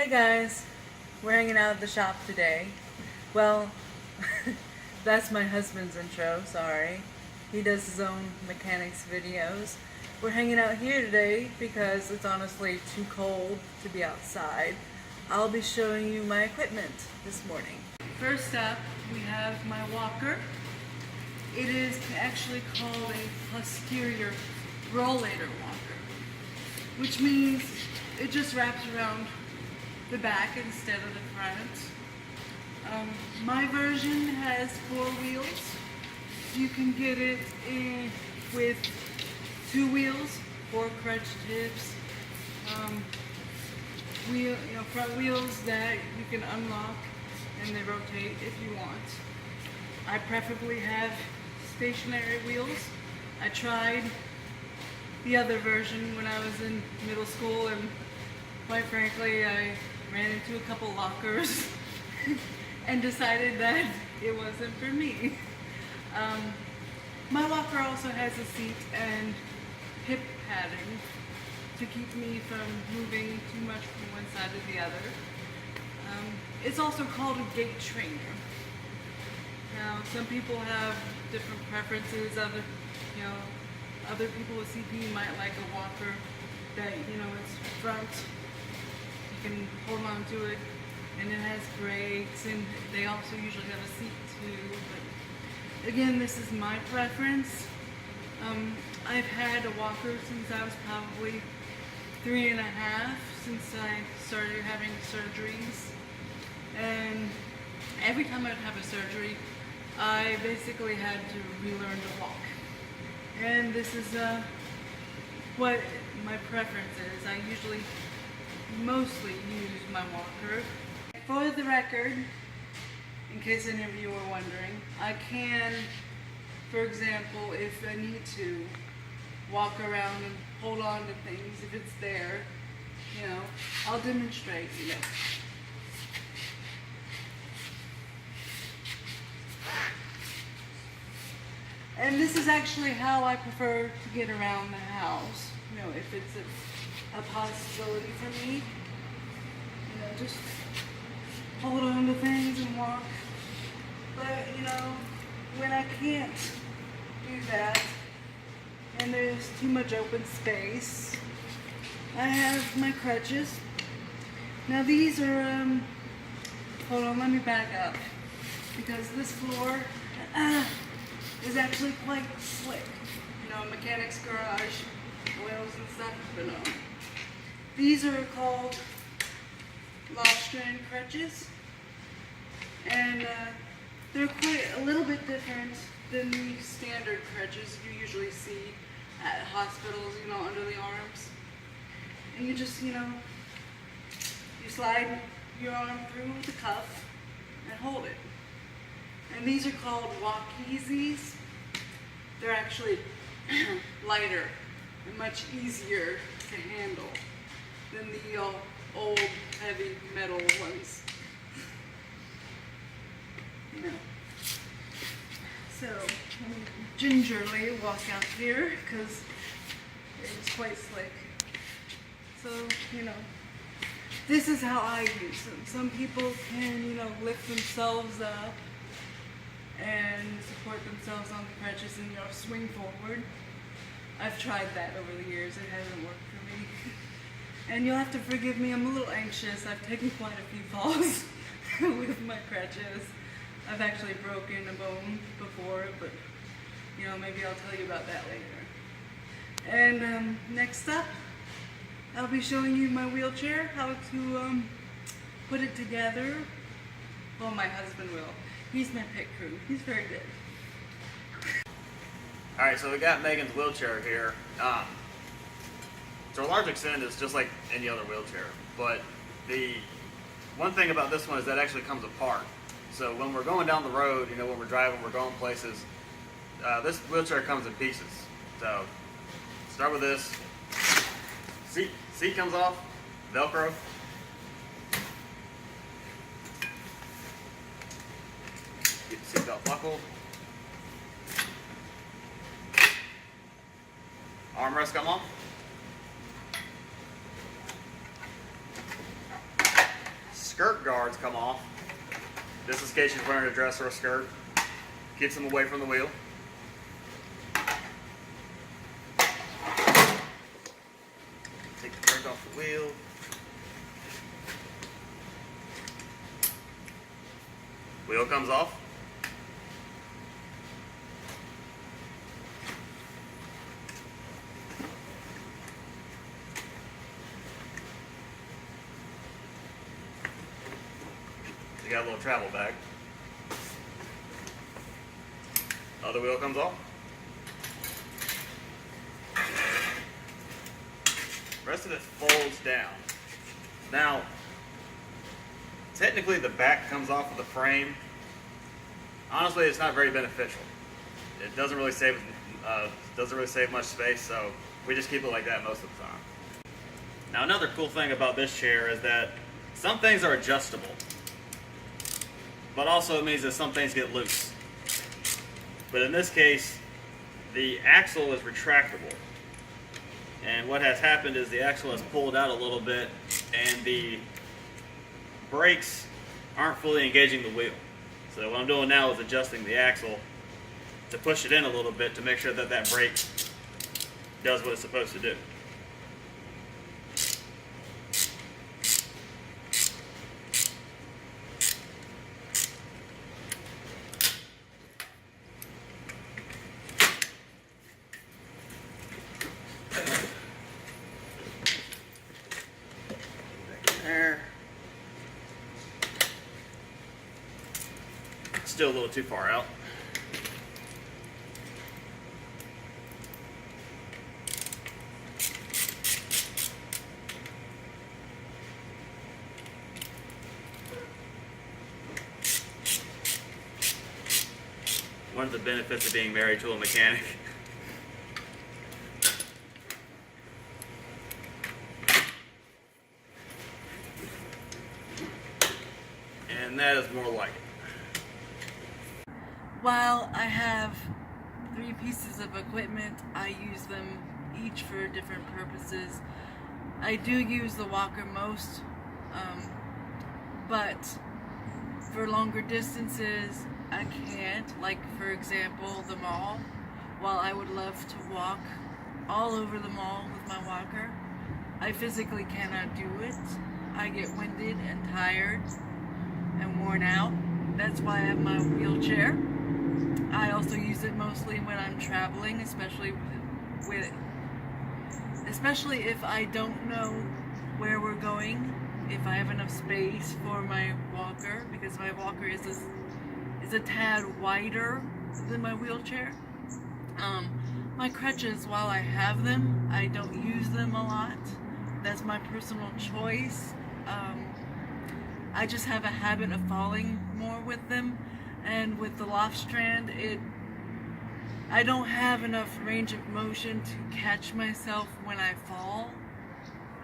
Hey guys, we're hanging out at the shop today. Well, that's my husband's intro, sorry. He does his own mechanics videos. We're hanging out here today because it's honestly too cold to be outside. I'll be showing you my equipment this morning. First up, we have my walker. It is actually called a posterior rollator walker, which means it just wraps around the back instead of the front. My version has 4 wheels. You can get it with 2 wheels, 4 crutch tips, front wheels that you can unlock and they rotate if you want. I preferably have stationary wheels. I tried the other version when I was in middle school, and quite frankly I ran into a couple lockers and decided that it wasn't for me. My walker also has a seat and hip padding to keep me from moving too much from one side to the other. It's also called a gait trainer. Now, some people have different preferences. Other people with CP might like a walker that, it's front. You can hold on to it, and it has brakes, and they also usually have a seat too. But again, this is my preference. I've had a walker since I was probably 3.5, since I started having surgeries. And every time I'd have a surgery, I basically had to relearn to walk. And this is what my preference is. I usually mostly use my walker. For the record, in case any of you are wondering, I can, for example, if I need to, walk around and hold on to things if it's there. I'll demonstrate, And this is actually how I prefer to get around the house. If it's a possibility for me, just hold on to things and walk. But, when I can't do that and there's too much open space, I have my crutches. Now these are, hold on, let me back up, because this floor is actually quite slick. Mechanics garage, oils and stuff, but no. These are called lock-strand crutches, and they're quite a little bit different than the standard crutches you usually see at hospitals, under the arms. And you just, you slide your arm through the cuff and hold it. And these are called walk-easies. They're actually lighter and much easier to handle than the old heavy metal ones. So, let me gingerly walk out here because it's quite slick. So, this is how I use them. Some people can, lift themselves up and support themselves on the crutches and swing forward. I've tried that over the years. It hasn't worked for me. And you'll have to forgive me, I'm a little anxious. I've taken quite a few falls with my crutches. I've actually broken a bone before, but maybe I'll tell you about that later. And next up, I'll be showing you my wheelchair, how to put it together. Well, my husband will. He's my pit crew. He's very good. Alright, so we got Megan's wheelchair here. To a large extent, it's just like any other wheelchair. But the one thing about this one is that it actually comes apart. So when we're going down the road, when we're driving, we're going places, this wheelchair comes in pieces. So start with this. Seat comes off, Velcro. Get the seatbelt buckled. Armrest come off. skirt guards come off. This is in case you're wearing a dress or a skirt. Keeps them away from the wheel. Take the brake off the wheel. Wheel comes off. You got a little travel bag. Other wheel comes off. The rest of it folds down. Now, technically the back comes off of the frame. Honestly, it's not very beneficial. It doesn't really save much space, so we just keep it like that most of the time. Now, another cool thing about this chair is that some things are adjustable, but also it means that some things get loose. But in this case, the axle is retractable. And what has happened is the axle has pulled out a little bit and the brakes aren't fully engaging the wheel. So what I'm doing now is adjusting the axle to push it in a little bit to make sure that that brake does what it's supposed to do. There. Still a little too far out. One of the benefits of being married to a mechanic. And that is more like it. While I have 3 pieces of equipment, I use them each for different purposes. I do use the walker most, but for longer distances I can't. Like, for example, the mall. While I would love to walk all over the mall with my walker, I physically cannot do it. I get winded and tired and worn out. That's why I have my wheelchair. I also use it mostly when I'm traveling, especially if I don't know where we're going, if I have enough space for my walker, because my walker is a tad wider than my wheelchair. My crutches, while I have them, I don't use them a lot. That's my personal choice. I just have a habit of falling more with them, and with the loft strand, I don't have enough range of motion to catch myself when I fall.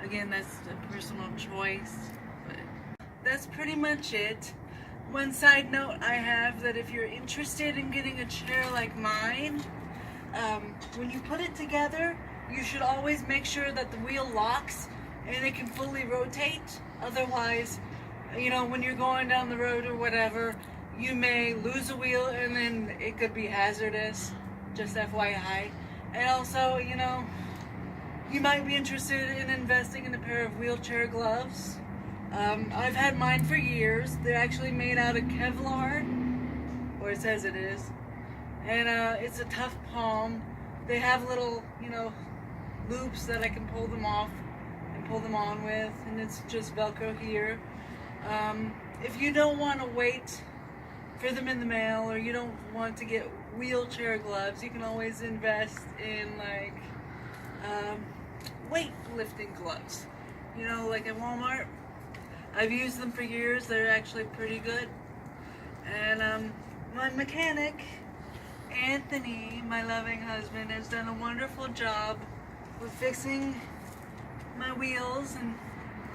Again, that's a personal choice, but that's pretty much it. One side note I have, that if you're interested in getting a chair like mine, when you put it together, you should always make sure that the wheel locks and it can fully rotate. Otherwise, you know, when you're going down the road or whatever, you may lose a wheel and then it could be hazardous. Just FYI. And also, you know, you might be interested in investing in a pair of wheelchair gloves. I've had mine for years. They're actually made out of Kevlar, or it says it is. And it's a tough palm. They have little, you know, loops that I can pull them off and pull them on with, and it's just Velcro here. If you don't want to wait for them in the mail, or you don't want to get wheelchair gloves, you can always invest in like weightlifting gloves. You know, like at Walmart. I've used them for years. They're actually pretty good. And my mechanic, Anthony, my loving husband, has done a wonderful job with fixing my wheels. And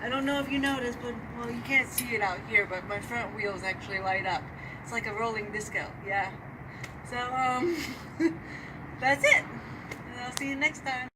I don't know if you noticed, but, well, you can't see it out here, but my front wheels actually light up. It's like a rolling disco, yeah. So, that's it. And I'll see you next time.